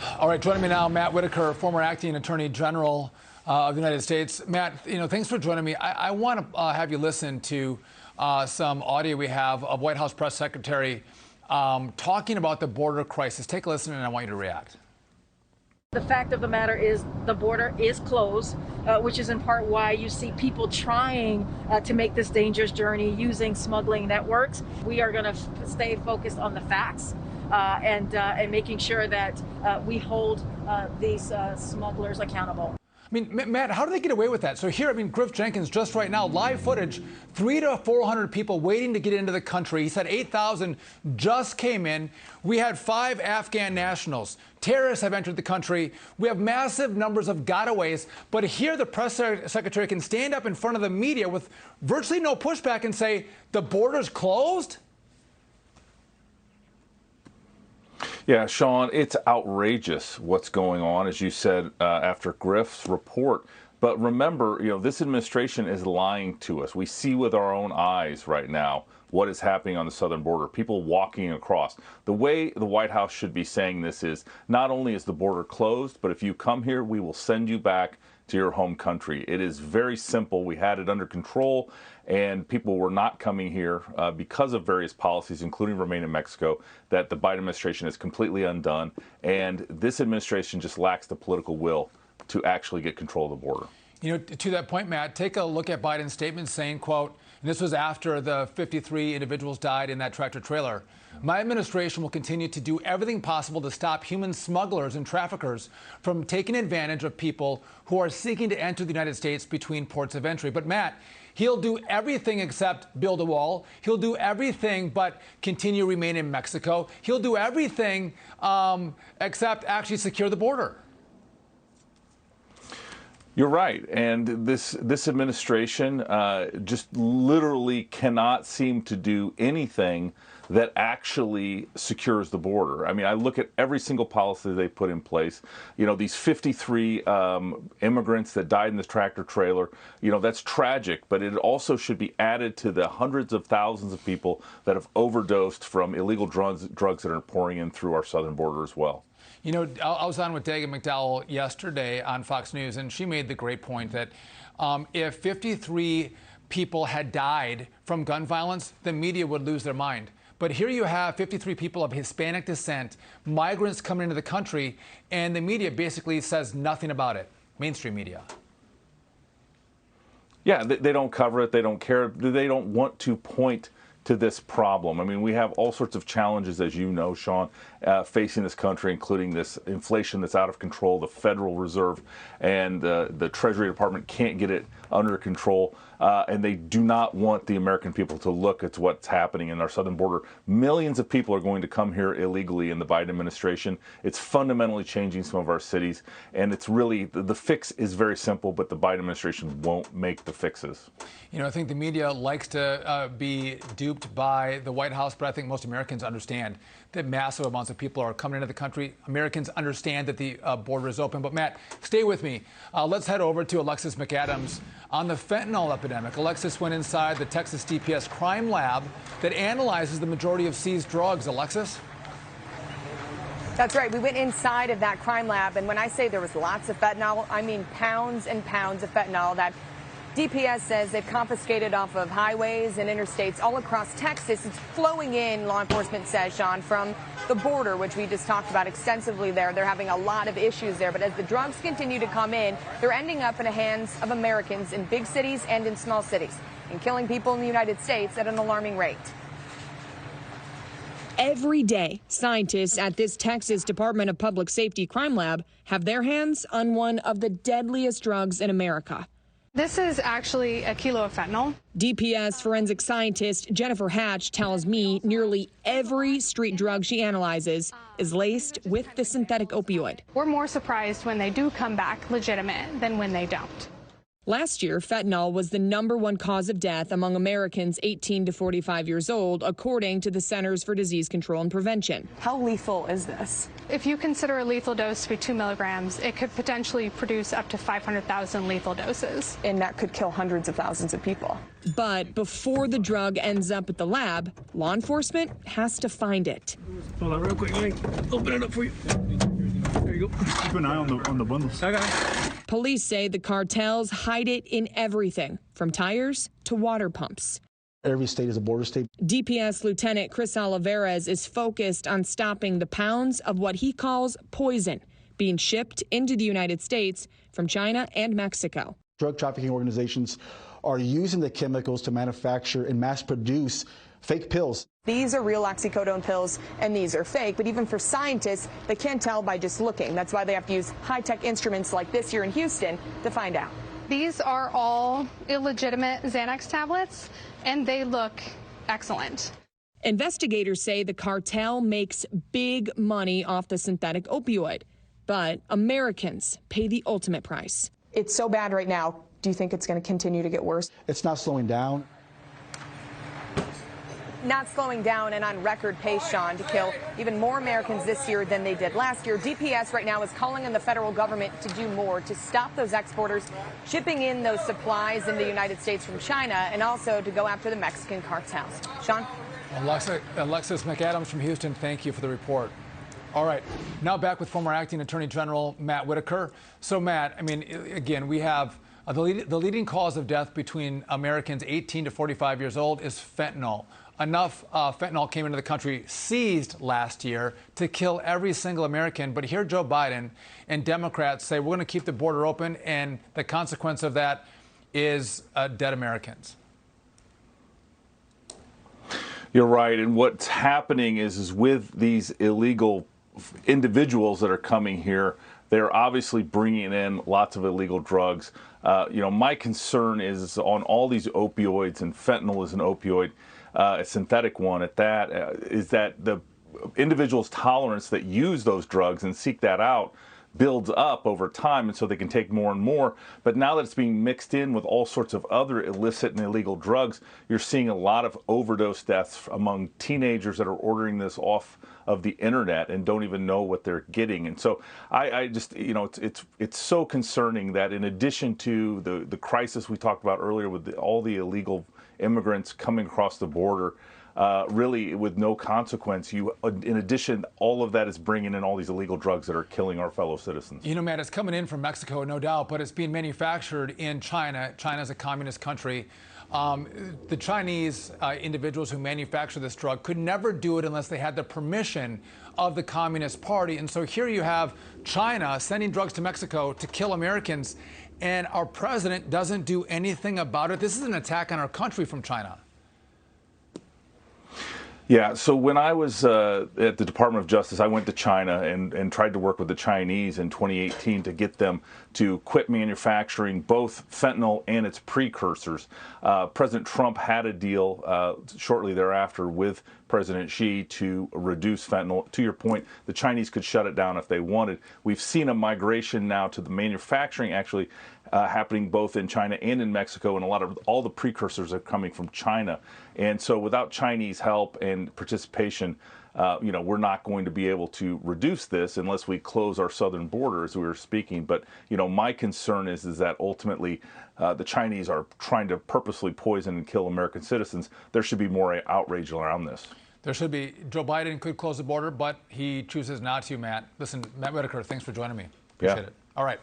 All right, joining me now, Matt Whitaker, former acting Attorney General of the United States. Matt, thanks for joining me. I want to have you listen to some audio we have of White House Press Secretary talking about the border crisis. Take a listen, and I want you to react. The fact of the matter is the border is closed, which is in part why you see people trying to make this dangerous journey using smuggling networks. We are going to stay focused on the facts and making sure that we hold these smugglers accountable. I mean, Matt, how do they get away with that? So here, Griff Jenkins, just right now, live footage, 300 to 400 people waiting to get into the country. He said 8,000 just came in. We had 5 Afghan nationals. Terrorists have entered the country. We have massive numbers of gotaways. But here, the press secretary can stand up in front of the media with virtually no pushback and say, the border's closed? Yeah, Sean, it's outrageous what's going on, as you said, after Griff's report. But remember, this administration is lying to us. We see with our own eyes right now what is happening on the southern border, people walking across. The way the White House should be saying this is not only is the border closed, but if you come here, we will send you back to your home country. It is very simple. We had it under control, and people were not coming here because of various policies, including Remain in Mexico, that the Biden administration is completely undone. And this administration just lacks the political will to actually get control of the border. To that point, Matt, take a look at Biden's statement saying, quote, and this was after the 53 individuals died in that tractor trailer, "My administration will continue to do everything possible to stop human smugglers and traffickers from taking advantage of people who are seeking to enter the United States between ports of entry." But Matt, he'll do everything except build a wall. He'll do everything but continue to remain in Mexico. He'll do everything except actually secure the border. You're right. And this administration just literally cannot seem to do anything that actually secures the border. I look at every single policy they put in place. These 53 immigrants that died in this tractor trailer, that's tragic, but it also should be added to the hundreds of thousands of people that have overdosed from illegal drugs that are pouring in through our southern border as well. I was on with Dagen McDowell yesterday on Fox News, and she made the great point that if 53 people had died from gun violence, the media would lose their mind. But here you have 53 people of Hispanic descent, migrants coming into the country, and the media basically says nothing about it, mainstream media. Yeah, they don't cover it. They don't care. They don't want to point to this problem. We have all sorts of challenges, as you know, Sean, facing this country, including this inflation that's out of control. The Federal Reserve and the Treasury Department can't get it under control, and they do not want the American people to look at what's happening in our southern border. Millions of people are going to come here illegally in the Biden administration. It's fundamentally changing some of our cities, and it's really, the fix is very simple, but the Biden administration won't make the fixes. I think the media likes to be duped by the White House, but I think most Americans understand that massive amounts of people are coming into the country. Americans understand that the border is open. But Matt, stay with me. Let's head over to Alexis McAdams on the fentanyl epidemic. Alexis went inside the Texas DPS crime lab that analyzes the majority of seized drugs. Alexis? That's right. We went inside of that crime lab, and when I say there was lots of fentanyl, I mean pounds and pounds of fentanyl that DPS says they've confiscated off of highways and interstates all across Texas. It's flowing in, law enforcement says, Sean, from the border, which we just talked about extensively there. They're having a lot of issues there. But as the drugs continue to come in, they're ending up in the hands of Americans in big cities and in small cities and killing people in the United States at an alarming rate. Every day, scientists at this Texas Department of Public Safety crime lab have their hands on one of the deadliest drugs in America. This is actually a kilo of fentanyl. DPS forensic scientist Jennifer Hatch tells me nearly every street drug she analyzes is laced with the synthetic opioid. We're more surprised when they do come back legitimate than when they don't. Last year, fentanyl was the #1 cause of death among Americans 18 to 45 years old, according to the Centers for Disease Control and Prevention. How lethal is this? If you consider a lethal dose to be 2 milligrams, it could potentially produce up to 500,000 lethal doses. And that could kill hundreds of thousands of people. But before the drug ends up at the lab, law enforcement has to find it. Hold on real quick. Let me open it up for you. There you you go. Keep an eye on the bundles. Okay. Police say the cartels hide it in everything, from tires to water pumps. Every state is a border state. DPS Lieutenant Chris Olivares is focused on stopping the pounds of what he calls poison being shipped into the United States from China and Mexico. Drug trafficking organizations are using the chemicals to manufacture and mass produce fake pills. These are real oxycodone pills, and these are fake. But even for scientists, they can't tell by just looking. That's why they have to use high-tech instruments like this here in Houston to find out. These are all illegitimate Xanax tablets, and they look excellent. Investigators say the cartel makes big money off the synthetic opioid, but Americans pay the ultimate price. It's so bad right now. Do you think it's going to continue to get worse? It's not slowing down. Not slowing down and on record pace, Sean, to kill even more Americans this year than they did last year. DPS right now is calling on the federal government to do more to stop those exporters shipping in those supplies into the United States from China, and also to go after the Mexican cartels. Sean? Alexis McAdams from Houston, thank you for the report. All right, now back with former Acting Attorney General Matt Whitaker. So, Matt, I mean, again, we have the leading cause of death between Americans 18 to 45 years old is fentanyl. Enough fentanyl came into the country, seized last year, to kill every single American. But here Joe Biden and Democrats say we're going to keep the border open, and the consequence of that is dead Americans. You're right. And what's happening is with these illegal individuals that are coming here, they're obviously bringing in lots of illegal drugs. My concern is on all these opioids, and fentanyl is an opioid, a synthetic one at that, is that the individuals' tolerance that use those drugs and seek that out builds up over time, and so they can take more and more. But now that it's being mixed in with all sorts of other illicit and illegal drugs, you're seeing a lot of overdose deaths among teenagers that are ordering this off of the internet and don't even know what they're getting. And so I just, it's so concerning that in addition to the crisis we talked about earlier with all the illegal immigrants coming across the border, really with no consequence, in addition, all of that is bringing in all these illegal drugs that are killing our fellow citizens. You know, Matt, it's coming in from Mexico, no doubt, but it's being manufactured in China. China's a communist country. The Chinese individuals who manufacture this drug could never do it unless they had the permission of the Communist Party. And so here you have China sending drugs to Mexico to kill Americans, and our president doesn't do anything about it. This is an attack on our country from China. Yeah, so when I was at the Department of Justice, I went to China and tried to work with the Chinese in 2018 to get them to quit manufacturing both fentanyl and its precursors. President Trump had a deal shortly thereafter with President Xi to reduce fentanyl. To your point, the Chinese could shut it down if they wanted. We've seen a migration now to the manufacturing actually happening both in China and in Mexico, and all the precursors are coming from China. And so without Chinese help and participation, we're not going to be able to reduce this unless we close our southern border, as we were speaking. But, my concern is that ultimately the Chinese are trying to purposely poison and kill American citizens. There should be more outrage around this. There should be. Joe Biden could close the border, but he chooses not to, Matt. Listen, Matt Whitaker, thanks for joining me. Appreciate it. All right.